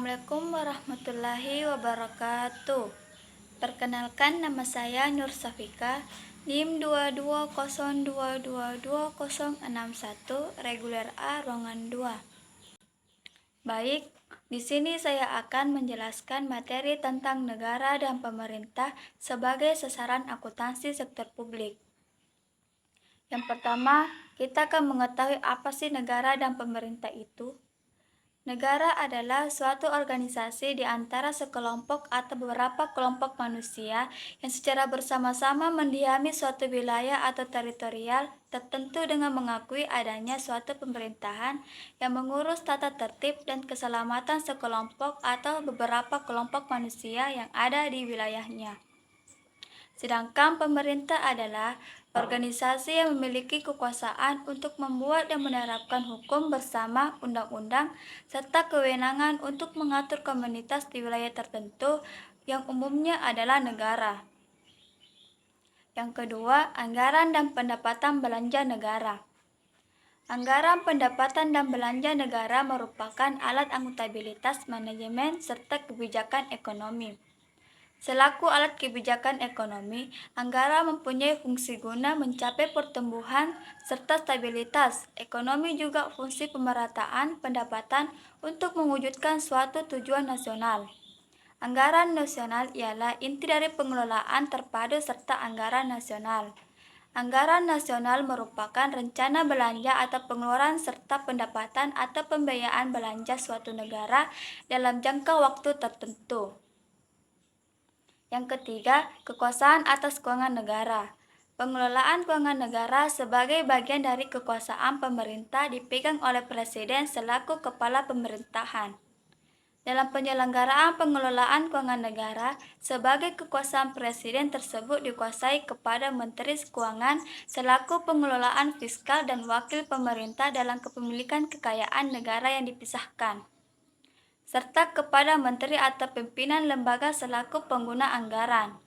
Assalamualaikum warahmatullahi wabarakatuh. Perkenalkan, nama saya Nur Safika, NIM 220222061, reguler A ruangan 2. Baik, di sini saya akan menjelaskan materi tentang negara dan pemerintah sebagai sasaran akuntansi sektor publik. Yang pertama, kita akan mengetahui apa sih negara dan pemerintah itu. Negara adalah suatu organisasi di antara sekelompok atau beberapa kelompok manusia yang secara bersama-sama mendiami suatu wilayah atau teritorial tertentu dengan mengakui adanya suatu pemerintahan yang mengurus tata tertib dan keselamatan sekelompok atau beberapa kelompok manusia yang ada di wilayahnya. Sedangkan pemerintah adalah organisasi yang memiliki kekuasaan untuk membuat dan menerapkan hukum bersama undang-undang serta kewenangan untuk mengatur komunitas di wilayah tertentu yang umumnya adalah negara. Yang kedua, anggaran dan pendapatan belanja negara. Anggaran pendapatan dan belanja negara merupakan alat akuntabilitas manajemen serta kebijakan ekonomi. Selaku alat kebijakan ekonomi, anggaran mempunyai fungsi guna mencapai pertumbuhan serta stabilitas. Ekonomi juga fungsi pemerataan pendapatan untuk mewujudkan suatu tujuan nasional. Anggaran nasional ialah inti dari pengelolaan terpadu serta anggaran nasional. Anggaran nasional merupakan rencana belanja atau pengeluaran serta pendapatan atau pembiayaan belanja suatu negara dalam jangka waktu tertentu. Yang ketiga, kekuasaan atas keuangan negara. Pengelolaan keuangan negara sebagai bagian dari kekuasaan pemerintah dipegang oleh Presiden selaku kepala pemerintahan. Dalam penyelenggaraan pengelolaan keuangan negara, sebagai kekuasaan Presiden tersebut dikuasai kepada Menteri Keuangan selaku pengelolaan fiskal dan wakil pemerintah dalam kepemilikan kekayaan negara yang dipisahkan, serta kepada menteri atau pimpinan lembaga selaku pengguna anggaran.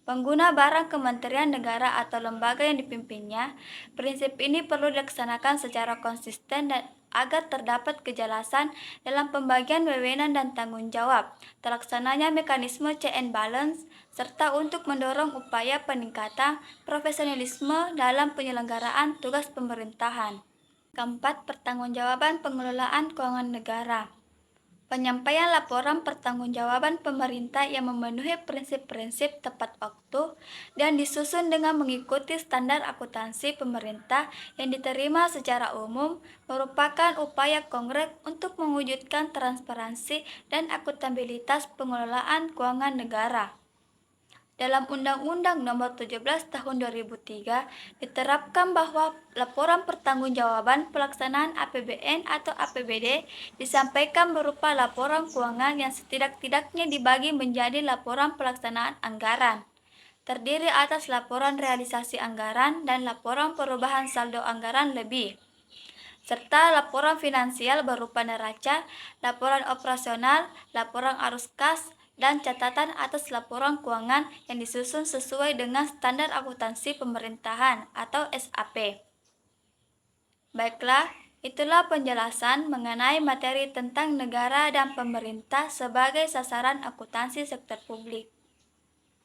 Pengguna barang kementerian negara atau lembaga yang dipimpinnya. Prinsip ini perlu dilaksanakan secara konsisten dan agar terdapat kejelasan dalam pembagian wewenang dan tanggung jawab, terlaksananya mekanisme check and balance, serta untuk mendorong upaya peningkatan profesionalisme dalam penyelenggaraan tugas pemerintahan. Keempat, pertanggungjawaban pengelolaan keuangan negara. Penyampaian laporan pertanggungjawaban pemerintah yang memenuhi prinsip-prinsip tepat waktu dan disusun dengan mengikuti standar akuntansi pemerintah yang diterima secara umum merupakan upaya konkret untuk mewujudkan transparansi dan akuntabilitas pengelolaan keuangan negara. Dalam Undang-Undang Nomor 17 Tahun 2003 diterapkan bahwa laporan pertanggungjawaban pelaksanaan APBN atau APBD disampaikan berupa laporan keuangan yang setidak-tidaknya dibagi menjadi laporan pelaksanaan anggaran, terdiri atas laporan realisasi anggaran dan laporan perubahan saldo anggaran lebih, serta laporan finansial berupa neraca, laporan operasional, laporan arus kas, dan catatan atas laporan keuangan yang disusun sesuai dengan standar akuntansi pemerintahan atau SAP. Baiklah, itulah penjelasan mengenai materi tentang negara dan pemerintah sebagai sasaran akuntansi sektor publik.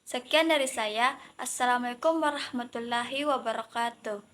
Sekian dari saya. Assalamualaikum warahmatullahi wabarakatuh.